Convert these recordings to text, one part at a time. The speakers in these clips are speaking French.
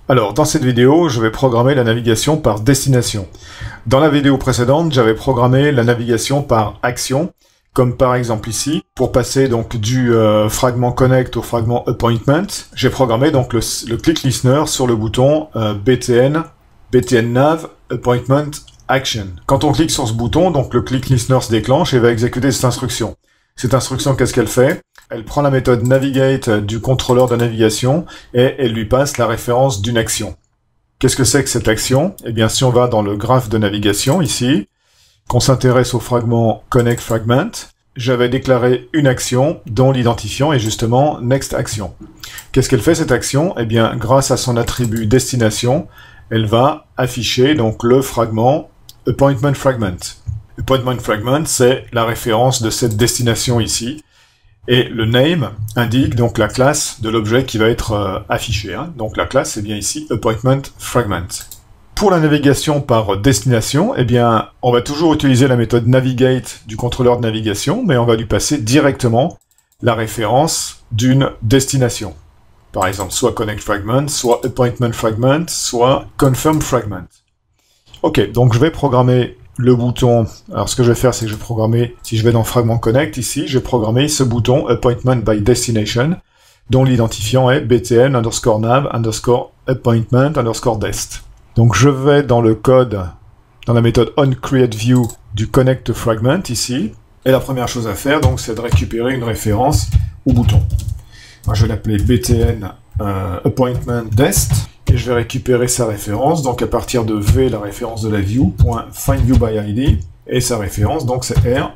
Alors, dans cette vidéo, je vais programmer la navigation par destination. Dans la vidéo précédente, j'avais programmé la navigation par action, comme par exemple ici, pour passer donc du fragment Connect au fragment Appointment. J'ai programmé donc le click listener sur le bouton BTN Nav Appointment Action. Quand on clique sur ce bouton, donc le click listener se déclenche et va exécuter cette instruction. Cette instruction, qu'est-ce qu'elle fait? Elle prend la méthode navigate du contrôleur de navigation et elle lui passe la référence d'une action. Qu'est-ce que c'est que cette action? Eh bien, si on va dans le graphe de navigation, ici, qu'on s'intéresse au fragment Connect Fragment, j'avais déclaré une action dont l'identifiant est justement Next Action. Qu'est-ce qu'elle fait cette action? Eh bien, grâce à son attribut destination, elle va afficher donc le fragment Appointment Fragment. Appointment Fragment, c'est la référence de cette destination ici. Et le name indique donc la classe de l'objet qui va être affiché. Donc la classe, c'est bien ici Appointment Fragment. Pour la navigation par destination, eh bien, on va toujours utiliser la méthode navigate du contrôleur de navigation, mais on va lui passer directement la référence d'une destination. Par exemple, soit Connect Fragment, soit Appointment Fragment, soit Confirm Fragment. Ok, donc je vais programmer le bouton. Alors ce que je vais faire, c'est que je vais programmer, si je vais dans Fragment Connect, ici, je vais programmer ce bouton Appointment by Destination, dont l'identifiant est btn _nav _appointment _dest. Donc je vais dans le code, dans la méthode onCreateView du Connect Fragment, ici, et la première chose à faire, donc, c'est de récupérer une référence au bouton. Alors, je vais l'appeler btn appointment dest, et je vais récupérer sa référence, donc à partir de v, la référence de la view, .findViewById, et sa référence, donc c'est r.id.btn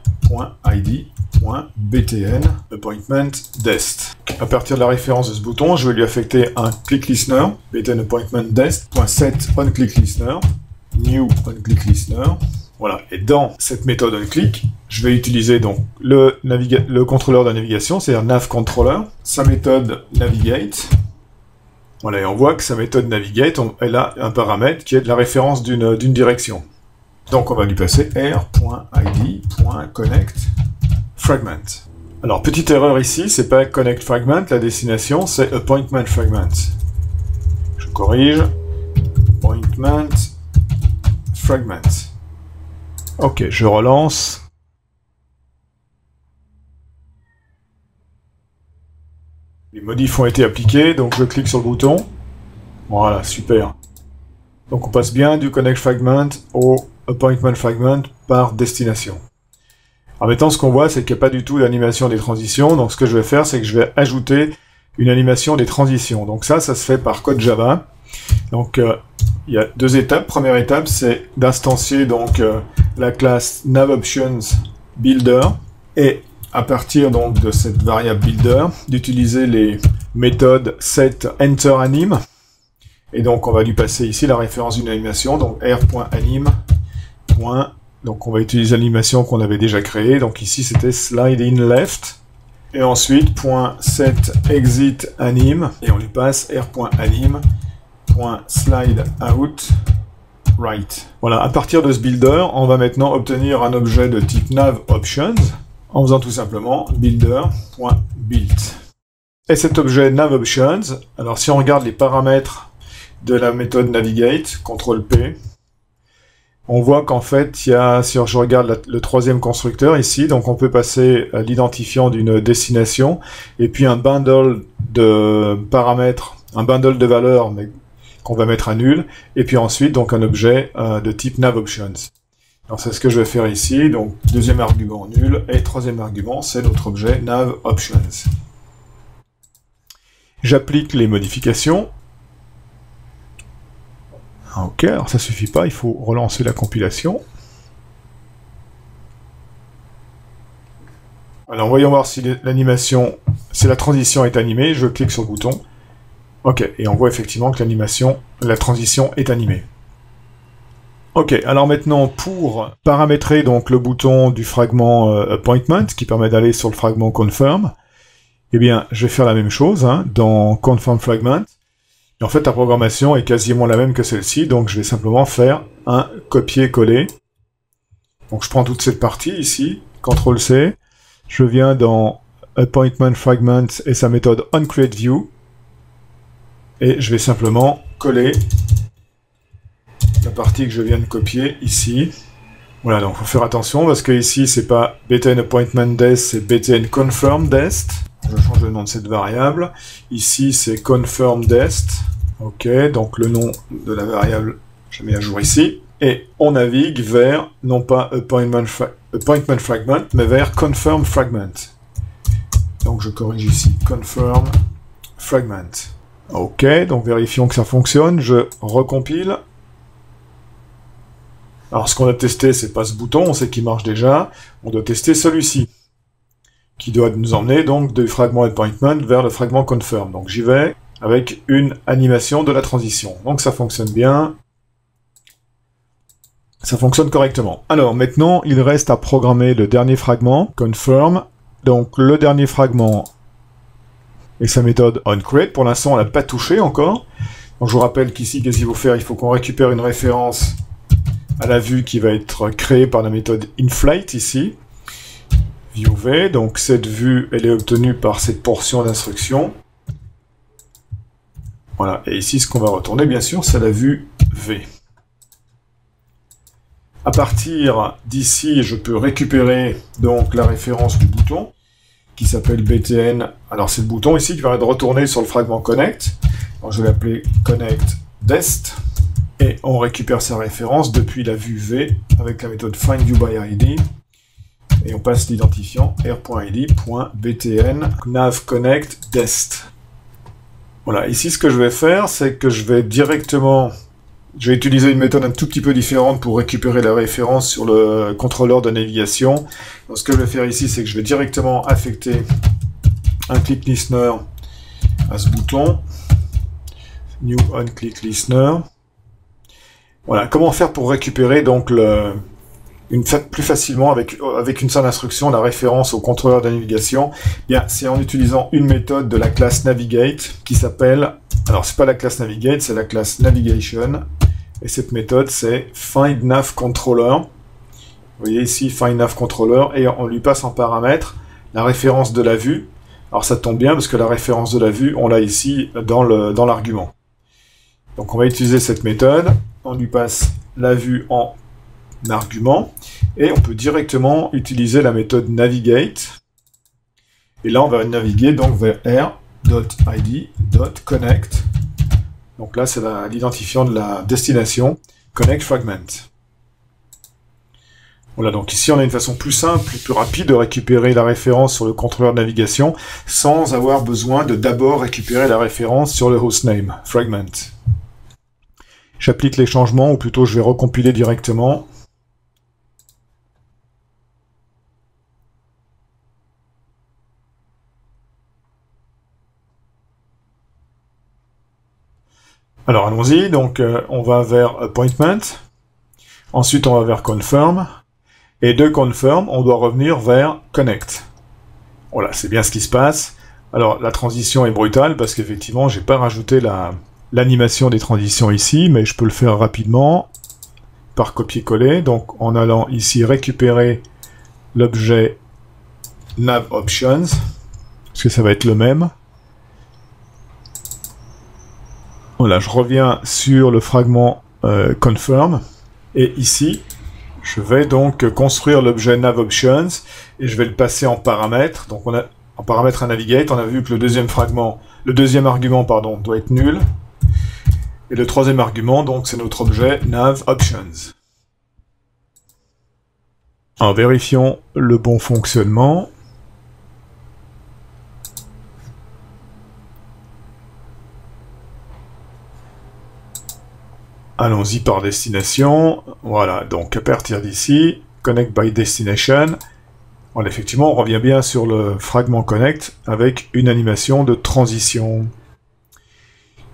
appointment dest. À partir de la référence de ce bouton, je vais lui affecter un click listener, btn appointment dest.set onClickListener, new onClickListener. Voilà, et dans cette méthode onClick, je vais utiliser donc le contrôleur de navigation, c'est-à-dire navController, sa méthode navigate. Voilà, et on voit que sa méthode navigate, elle a un paramètre qui est de la référence d'une direction. Donc on va lui passer r.id.connectFragment. Alors, petite erreur ici, c'est pas Connect Fragment, la destination, c'est Appointment Fragment. Je corrige. Appointment Fragment. Ok, je relance. Les modifs ont été appliqués, donc je clique sur le bouton. Voilà, super. Donc on passe bien du Connect Fragment au Appointment Fragment par destination. Alors maintenant, ce qu'on voit, c'est qu'il n'y a pas du tout d'animation des transitions. Donc ce que je vais faire, c'est que je vais ajouter une animation des transitions. Donc ça se fait par code Java. Donc il y a deux étapes. Première étape, c'est d'instancier donc la classe NavOptionsBuilder et à partir donc de cette variable builder, d'utiliser les méthodes setEnterAnime. Et donc on va lui passer ici la référence d'une animation, donc r.anim. Donc on va utiliser l'animation qu'on avait déjà créée. Donc ici c'était slide_in_left. Et ensuite .setExitAnime. Et on lui passe r.anim.slideOutRight. Voilà, à partir de ce builder, on va maintenant obtenir un objet de type NavOptions en faisant tout simplement builder.build. Et cet objet NavOptions, alors si on regarde les paramètres de la méthode navigate, CTRL-P, on voit qu'en fait, il y a, si je regarde le troisième constructeur ici, donc on peut passer l'identifiant d'une destination, et puis un bundle de paramètres, un bundle de valeurs, mais qu'on va mettre à nul, et puis ensuite donc un objet de type NavOptions. Alors c'est ce que je vais faire ici, donc deuxième argument nul, et troisième argument, c'est notre objet NavOptions. J'applique les modifications. Ok, alors ça suffit pas, il faut relancer la compilation. Alors voyons voir si l'animation, si la transition est animée, je clique sur le bouton. Ok, et on voit effectivement que la transition est animée. Ok, alors maintenant pour paramétrer donc le bouton du fragment Appointment, qui permet d'aller sur le fragment Confirm, eh bien je vais faire la même chose dans Confirm Fragment. Et en fait la programmation est quasiment la même que celle-ci, donc je vais simplement faire un copier-coller. Donc je prends toute cette partie ici, CTRL-C, je viens dans Appointment Fragment et sa méthode onCreateView, et je vais simplement coller la partie que je viens de copier ici. Voilà, donc il faut faire attention parce que ici c'est pas btn appointment dest, c'est btn confirm dest. Je change le nom de cette variable. Ici c'est confirm dest. Ok, donc le nom de la variable, je mets à jour ici. Et on navigue vers, non pas appointment fragment, mais vers confirm fragment. Donc je corrige ici, confirm fragment. Ok, donc vérifions que ça fonctionne, je recompile. Alors ce qu'on a testé, c'est pas ce bouton, on sait qu'il marche déjà. On doit tester celui-ci, qui doit nous emmener donc du fragment appointment vers le fragment confirm. Donc j'y vais avec une animation de la transition. Donc ça fonctionne bien. Ça fonctionne correctement. Alors maintenant, il reste à programmer le dernier fragment, confirm. Donc le dernier fragment et sa méthode onCreate. Pour l'instant, on l'a pas touché encore. Donc je vous rappelle qu'ici, qu'est-ce qu'il faut faire? Il faut qu'on récupère une référence à la vue qui va être créée par la méthode inFlight ici. ViewV. Donc cette vue, elle est obtenue par cette portion d'instruction. Voilà. Et ici, ce qu'on va retourner, bien sûr, c'est la vue V. À partir d'ici, je peux récupérer donc la référence du bouton qui s'appelle btn. Alors c'est le bouton ici qui va retourner sur le fragment connect. Donc je vais l'appeler connect dest et on récupère sa référence depuis la vue V avec la méthode findViewById et on passe l'identifiant r.id.btn navConnect dest. Voilà, ici ce que je vais faire, c'est que je vais directement... Je vais utiliser une méthode un tout petit peu différente pour récupérer la référence sur le contrôleur de navigation. Donc, ce que je vais faire ici, c'est que je vais directement affecter un click listener à ce bouton. New onClick listener. Voilà, comment faire pour récupérer donc plus facilement avec une seule instruction la référence au contrôleur de navigation? Bien, c'est en utilisant une méthode de la classe navigate qui s'appelle... Alors, c'est pas la classe navigate, c'est la classe navigation. Et cette méthode, c'est findNavController. Vous voyez ici, findNavController, et on lui passe en paramètre la référence de la vue. Alors ça tombe bien, parce que la référence de la vue, on l'a ici dans l'argument. Donc on va utiliser cette méthode, on lui passe la vue en argument, et on peut directement utiliser la méthode navigate. Et là, on va naviguer donc vers r.id.connect. Donc là, c'est l'identifiant de la destination, Connect Fragment. Voilà, donc ici, on a une façon plus simple et plus rapide de récupérer la référence sur le contrôleur de navigation sans avoir besoin de d'abord récupérer la référence sur le hostname, Fragment. J'applique les changements, ou plutôt je vais recompiler directement. Alors allons-y, donc on va vers Appointment, ensuite on va vers Confirm, et de Confirm, on doit revenir vers Connect. Voilà, c'est bien ce qui se passe. Alors la transition est brutale, parce qu'effectivement, j'ai pas rajouté l'animation des transitions ici, mais je peux le faire rapidement, par copier-coller, donc en allant ici récupérer l'objet NavOptions, parce que ça va être le même. Voilà, je reviens sur le fragment Confirm, et ici, je vais donc construire l'objet NavOptions, et je vais le passer en paramètre. Donc on a en paramètre à navigate, on a vu que le deuxième argument, doit être nul, et le troisième argument, donc c'est notre objet NavOptions. Alors vérifions le bon fonctionnement. Allons-y par destination. Voilà, donc à partir d'ici, Connect by Destination. Voilà, effectivement, on revient bien sur le fragment Connect avec une animation de transition.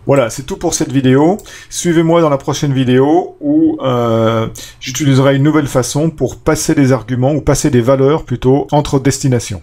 Voilà, c'est tout pour cette vidéo. Suivez-moi dans la prochaine vidéo où j'utiliserai une nouvelle façon pour passer des arguments, ou passer des valeurs plutôt, entre destinations.